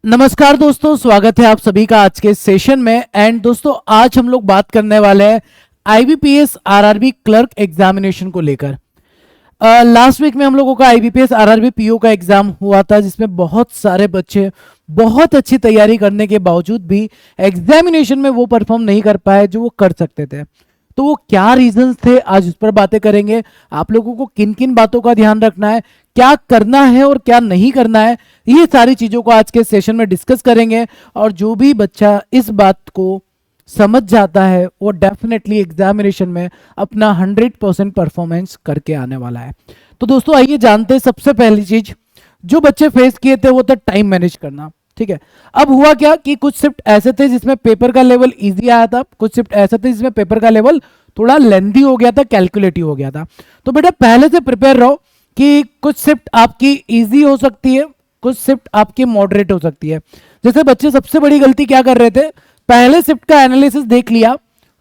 नमस्कार दोस्तों, स्वागत है आप सभी का आज के सेशन में। एंड दोस्तों, आज हम लोग बात करने वाले हैं आईबीपीएस आरआरबी क्लर्क एग्जामिनेशन को लेकर। लास्ट वीक में हम लोगों का आईबीपीएस आरआरबी पीओ का एग्जाम हुआ था, जिसमें बहुत सारे बच्चे बहुत अच्छी तैयारी करने के बावजूद भी एग्जामिनेशन में वो परफॉर्म नहीं कर पाए जो वो कर सकते थे। तो वो क्या रीजंस थे, आज उस पर बातें करेंगे। आप लोगों को किन किन बातों का ध्यान रखना है, क्या करना है और क्या नहीं करना है, ये सारी चीजों को आज के सेशन में डिस्कस करेंगे। और जो भी बच्चा इस बात को समझ जाता है वो डेफिनेटली एग्जामिनेशन में अपना 100% परफॉर्मेंस करके आने वाला है। तो दोस्तों, आइए जानते हैं। सबसे पहली चीज जो बच्चे फेस किए थे वो था टाइम मैनेज करना। ठीक है, अब हुआ क्या कि कुछ शिफ्ट ऐसे थे जिसमें पेपर का लेवल इजी आया था, कुछ शिफ्ट ऐसे थे जिसमें पेपर का लेवल थोड़ा लेंथी हो गया था, कैलकुलेटिव हो गया था। तो बेटा पहले से प्रिपेयर रहो कि कुछ शिफ्ट आपकी इजी हो सकती है, कुछ शिफ्ट आपकी मॉडरेट हो सकती है। जैसे बच्चे सबसे बड़ी गलती क्या कर रहे थे, पहले शिफ्ट का एनालिसिस देख लिया,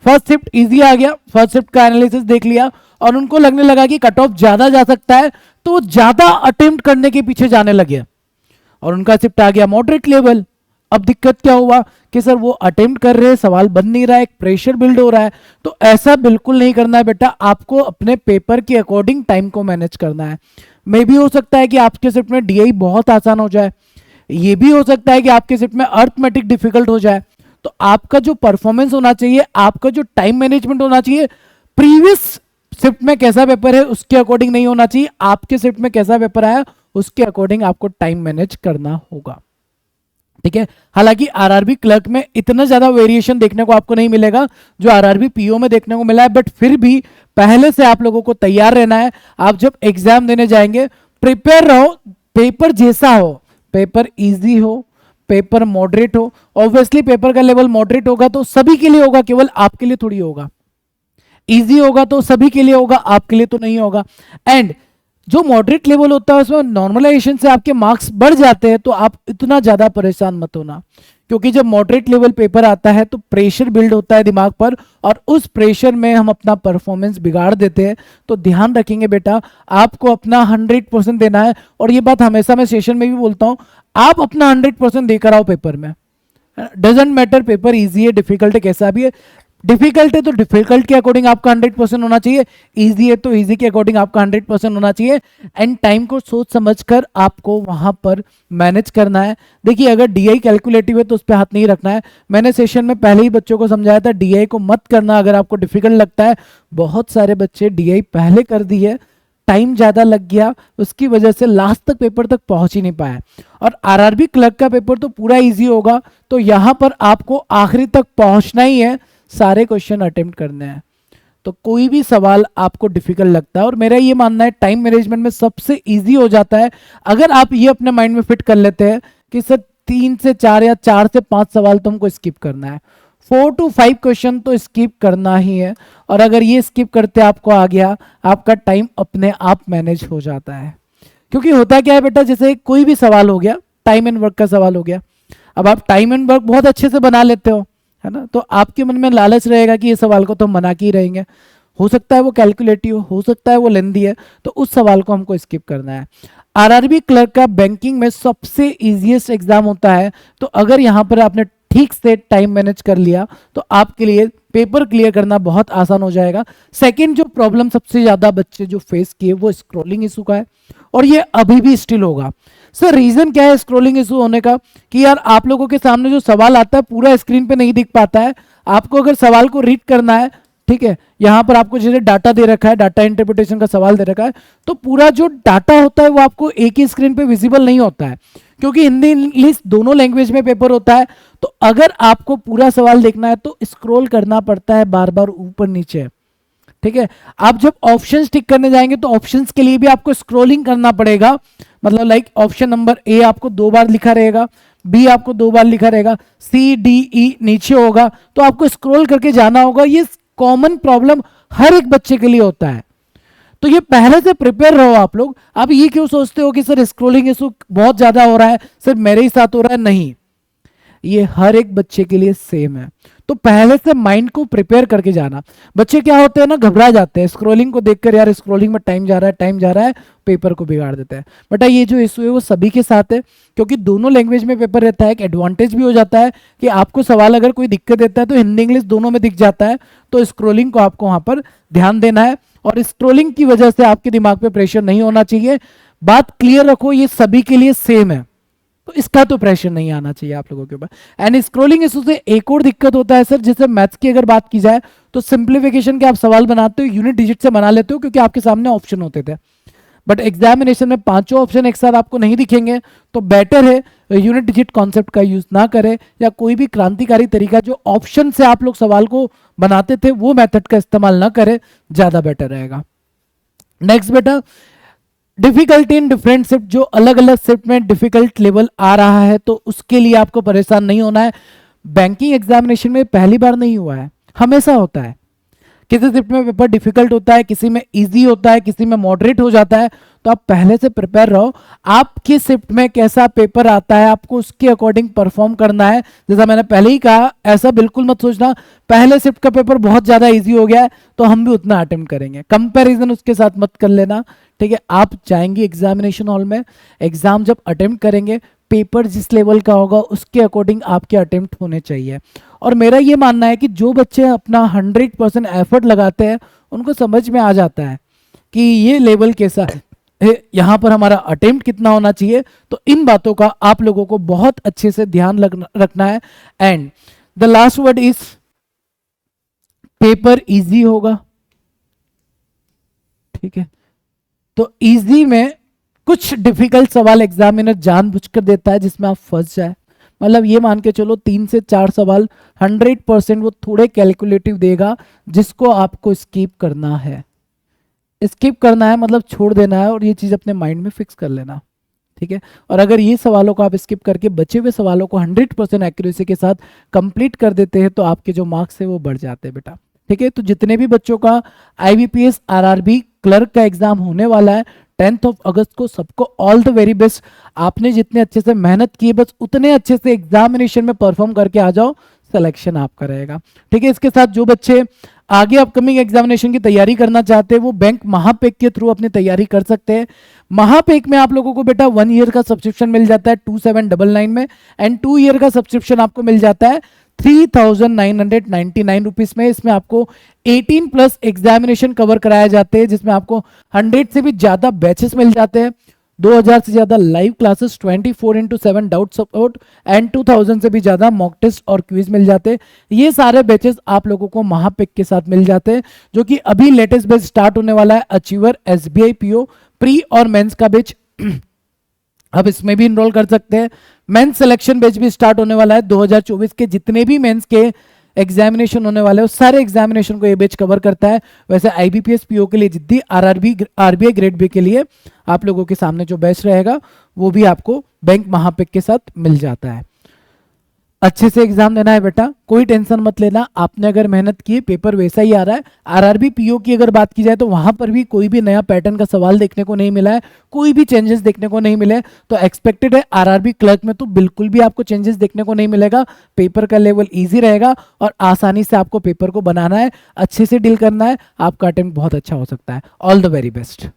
फर्स्ट शिफ्ट इजी आ गया, फर्स्ट शिफ्ट का एनालिसिस देख लिया और उनको लगने लगा कि कट ऑफ ज्यादा जा सकता है, तो ज्यादा अटेम्प्ट करने के पीछे जाने लगे और उनका शिफ्ट आ गया मॉडरेट लेवल। अब दिक्कत क्या हुआ कि सर वो अटेम्प्ट कर रहे हैं, सवाल बन नहीं रहा है, एक प्रेशर बिल्ड हो रहा है। तो ऐसा बिल्कुल नहीं करना है बेटा, आपको अपने पेपर के अकॉर्डिंग टाइम को मैनेज करना है। मे भी हो सकता है कि आपके शिफ्ट में डीआई बहुत आसान हो जाए, ये भी हो सकता है कि आपके शिफ्ट में अर्थमेटिक डिफिकल्ट हो जाए। तो आपका जो परफॉर्मेंस होना चाहिए, आपका जो टाइम मैनेजमेंट होना चाहिए, प्रीवियस शिफ्ट में कैसा पेपर है उसके अकॉर्डिंग नहीं होना चाहिए, आपके शिफ्ट में कैसा पेपर आया उसके अकॉर्डिंग आपको टाइम मैनेज करना होगा। ठीक है, हालांकि आरआरबी क्लर्क में इतना ज्यादा वेरिएशन देखने को आपको नहीं मिलेगा जो आरआरबी पीओ में देखने को मिला है, बट फिर भी पहले से आप लोगों को तैयार रहना है। आप जब एग्जाम देने जाएंगे प्रिपेयर रहो, पेपर जैसा हो, पेपर इजी हो, पेपर मॉडरेट हो। ऑब्वियसली पेपर का लेवल मॉडरेट होगा तो सभी के लिए होगा, केवल आपके लिए थोड़ी होगा। इजी होगा तो सभी के लिए होगा, आपके लिए तो नहीं होगा। एंड जो मॉडरेट लेवल होता है उसमें नॉर्मलाइजेशन से आपके मार्क्स बढ़ जाते हैं, तो आप इतना ज्यादा परेशान मत होना, क्योंकि जब मॉडरेट लेवल पेपर आता है तो प्रेशर बिल्ड होता है दिमाग पर और उस प्रेशर में हम अपना परफॉर्मेंस बिगाड़ देते हैं। तो ध्यान रखेंगे बेटा, आपको अपना 100% देना है। और ये बात हमेशा मैं सेशन में भी बोलता हूं, आप अपना 100% देकर आओ पेपर में। डजेंट मैटर पेपर इजी है डिफिकल्ट है, कैसा भी है। डिफिकल्ट है तो डिफिकल्ट के अकॉर्डिंग आपका 100% होना चाहिए, इजी है तो इजी के अकॉर्डिंग आपका 100% होना चाहिए। एंड टाइम को सोच समझकर आपको वहां पर मैनेज करना है। देखिए, अगर डीआई कैलकुलेटिव है तो उस पर हाथ नहीं रखना है। मैंने सेशन में पहले ही बच्चों को समझाया था, डीआई को मत करना अगर आपको डिफिकल्ट लगता है। बहुत सारे बच्चे डीआई पहले कर दी है, टाइम ज्यादा लग गया, उसकी वजह से लास्ट तक पेपर तक पहुंच ही नहीं पाया। और आरआरबी क्लर्क का पेपर तो पूरा इजी होगा, तो यहां पर आपको आखिरी तक पहुंचना ही है, सारे क्वेश्चन अटेम्प्ट करने हैं। तो कोई भी सवाल आपको डिफिकल्ट लगता है, और मेरा ये मानना है टाइम मैनेजमेंट में सबसे इजी हो जाता है अगर आप ये अपने माइंड में फिट कर लेते हैं कि सर 3 से 4 या 4 से 5 सवाल तो हमको स्किप करना है, 4 to 5 क्वेश्चन तो स्किप करना ही है। और अगर ये स्किप करते आपको आ गया, आपका टाइम अपने आप मैनेज हो जाता है। क्योंकि होता क्या है बेटा, जैसे कोई भी सवाल हो गया, टाइम एंड वर्क का सवाल हो गया, अब आप टाइम एंड वर्क बहुत अच्छे से बना लेते हो, है ना, तो आपके मन में लालच रहेगा कि ये सवाल को तो हम बना के ही रहेंगे। हो सकता है वो कैलकुलेटिव हो सकता है वो लेंदी है, तो उस सवाल को हमको स्किप करना है। आरआरबी क्लर्क का बैंकिंग में सबसे इजीएस्ट एग्जाम होता है, तो अगर यहाँ पर आपने ठीक से टाइम मैनेज कर लिया तो आपके लिए पेपर क्लियर करना बहुत आसान हो जाएगा। सेकंड जो प्रॉब्लम सबसे ज्यादा बच्चे जो फेस किए वो स्क्रॉलिंग इशू का है, और ये अभी भी स्टिल होगा। सर रीजन क्या है स्क्रॉलिंग इशू होने का, कि यार आप लोगों के सामने जो सवाल आता है पूरा स्क्रीन पे नहीं दिख पाता है। आपको अगर सवाल को रीड करना है, ठीक है, यहां पर आपको जैसे डाटा दे रखा है, डाटा इंटरप्रिटेशन का सवाल दे रखा है, तो पूरा जो डाटा होता है वो आपको एक ही स्क्रीन पे विजिबल नहीं होता है, क्योंकि हिंदी इंग्लिश दोनों लैंग्वेज में पेपर होता है। तो अगर आपको पूरा सवाल देखना है तो स्क्रॉल करना पड़ता है बार बार ऊपर नीचे। ठीक है, आप जब ऑप्शंस टिक करने जाएंगे तो ऑप्शंस के लिए भी आपको स्क्रॉलिंग करना पड़ेगा। मतलब लाइक ऑप्शन नंबर ए आपको 2 बार लिखा रहेगा, बी आपको 2 बार लिखा रहेगा, सी डी ई नीचे होगा, तो आपको स्क्रॉल करके जाना होगा। ये कॉमन प्रॉब्लम हर एक बच्चे के लिए होता है, तो ये पहले से प्रिपेयर रहो आप लोग। आप ये क्यों सोचते हो कि सर स्क्रॉलिंग इशू बहुत ज्यादा हो रहा है, सर मेरे ही साथ हो रहा है? नहीं, ये हर एक बच्चे के लिए सेम है। तो पहले से माइंड को प्रिपेयर करके जाना। बच्चे क्या होते हैं ना, घबरा जाते हैं स्क्रोलिंग को देखकर, यार स्क्रोलिंग में टाइम जा रहा है, टाइम जा रहा है, पेपर को बिगाड़ देते हैं। बेटा ये जो इशू है वो सभी के साथ है, क्योंकि दोनों लैंग्वेज में पेपर रहता है। एक एडवांटेज भी हो जाता है कि आपको सवाल अगर कोई दिक्कत देता है तो हिंदी इंग्लिश दोनों में दिख जाता है, तो स्क्रोलिंग को आपको वहां पर ध्यान देना है, और स्क्रोलिंग की वजह से आपके दिमाग पे प्रेशर नहीं होना चाहिए। बात क्लियर रखो, ये सभी के लिए सेम है, तो इसका तो प्रेशर नहीं आना चाहिए आप लोगों के ऊपर। एंड स्क्रोलिंग इशू से एक और दिक्कत होता है सर, जैसे मैथ्स की अगर बात की जाए तो सिंप्लीफिकेशन के आप सवाल बनाते हो यूनिट डिजिट से बना लेते हो, क्योंकि आपके सामने ऑप्शन होते थे। बट एग्जामिनेशन में पांचों ऑप्शन एक साथ आपको नहीं दिखेंगे, तो बेटर है यूनिट डिजिट कॉन्सेप्ट का यूज ना करें, या कोई भी क्रांतिकारी तरीका जो ऑप्शन से आप लोग सवाल को बनाते थे वो मेथड का इस्तेमाल ना करें, ज्यादा बेटर रहेगा। नेक्स्ट बेटा, डिफिकल्टी इन डिफरेंट शिफ्ट, जो अलग अलग शिफ्ट में डिफिकल्ट लेवल आ रहा है तो उसके लिए आपको परेशान नहीं होना है। बैंकिंग एग्जामिनेशन में पहली बार नहीं हुआ है, हमेशा होता है। किसी शिफ्ट में पेपर डिफिकल्ट होता है, किसी में इजी होता है, किसी में मॉडरेट हो जाता है, तो आप पहले से प्रिपेयर रहो। आपकी शिफ्ट में कैसा पेपर आता है आपको उसके अकॉर्डिंग परफॉर्म करना है। जैसा मैंने पहले ही कहा, ऐसा बिल्कुल मत सोचना पहले शिफ्ट का पेपर बहुत ज्यादा इजी हो गया है तो हम भी उतना अटेम्प्ट करेंगे, कंपैरिजन उसके साथ मत कर लेना, ठीक है। आप जाएंगे एग्जामिनेशन हॉल में, एग्जाम जब अटेम्प्ट करेंगे, पेपर जिस लेवल का होगा उसके अकॉर्डिंग आपके अटेम्प्ट होने चाहिए। और मेरा ये मानना है कि जो बच्चे अपना 100% एफर्ट लगाते हैं उनको समझ में आ जाता है कि ये लेवल कैसा है, यहाँ पर हमारा अटेम्प्ट कितना होना चाहिए। तो इन बातों का आप लोगों को बहुत अच्छे से ध्यान रखना है। And the last word is paper easy होगा, ठीक है। तो इजी में कुछ डिफिकल्ट सवाल एग्जामिनर जानबूझकर देता है जिसमें आप फंस जाए। मतलब ये मान के चलो 3 से 4 सवाल 100% वो थोड़े कैलकुलेटिव देगा जिसको आपको स्किप करना है। स्किप करना है मतलब छोड़ देना है, और ये चीज अपने माइंड में फिक्स कर लेना, ठीक है। और अगर ये सवालों को आप स्किप करके बचे हुए सवालों को 100% एक्यूरेसी के साथ कंप्लीट कर देते हैं तो आपके जो मार्क्स है वो बढ़ जाते हैं बेटा, ठीक है। तो जितने भी बच्चों का IBPS RRB क्लर्क का एग्जाम होने वाला है 10 अगस्त को, सबको ऑल द वेरी बेस्ट। आपने जितने अच्छे से मेहनत की है बस उतने अच्छे से एग्जामिनेशन में परफॉर्म करके आ जाओ, सिलेक्शन आपका रहेगा, ठीक है। इसके साथ जो बच्चे आगे अपकमिंग एग्जामिनेशन की तैयारी करना चाहते हैं वो बैंक महापेक के थ्रू अपनी तैयारी कर सकते हैं। महापेक में आप लोगों को बेटा 1 ईयर का सब्सक्रिप्शन मिल जाता है 2799 में, एंड 2 ईयर का सब्सक्रिप्शन आपको मिल जाता है 3999 रुपीज में। इसमें आपको 18+ एग्जामिनेशन कवर कराए जाते हैं, जिसमें आपको 100 से भी ज्यादा बैचेस मिल जाते हैं, 2000 से ज्यादा live classes, 24/7 doubt support, and 2000 से भी ज्यादा मॉक टेस्ट और क्विज मिल जाते हैं। ये सारे बैचेस आप लोगों को महापिक के साथ मिल जाते हैं, जो कि अभी लेटेस्ट बैच स्टार्ट होने वाला है अचीवर SBI PO प्री और मेंस का बैच। अब इसमें भी इनरोल कर सकते हैं। मेंस सिलेक्शन बैच भी स्टार्ट होने वाला है 2024 के जितने भी मेंस के एग्जामिनेशन होने वाले हैं उस सारे एग्जामिनेशन को ये बैच कवर करता है। वैसे IBPS PO के लिए जिद्दी, RRBI ग्रेड बी के लिए आप लोगों के सामने जो बैच रहेगा वो भी आपको बैंक महापिक के साथ मिल जाता है। अच्छे से एग्जाम देना है बेटा, कोई टेंशन मत लेना। आपने अगर मेहनत की पेपर वैसा ही आ रहा है। RRB PO की अगर बात की जाए तो वहां पर भी कोई भी नया पैटर्न का सवाल देखने को नहीं मिला है, कोई भी चेंजेस देखने को नहीं मिले। तो एक्सपेक्टेड है RRB क्लर्क में तो बिल्कुल भी आपको चेंजेस देखने को नहीं मिलेगा। पेपर का लेवल ईजी रहेगा और आसानी से आपको पेपर को बनाना है, अच्छे से डील करना है, आपका अटेम्प्ट बहुत अच्छा हो सकता है। All the very best.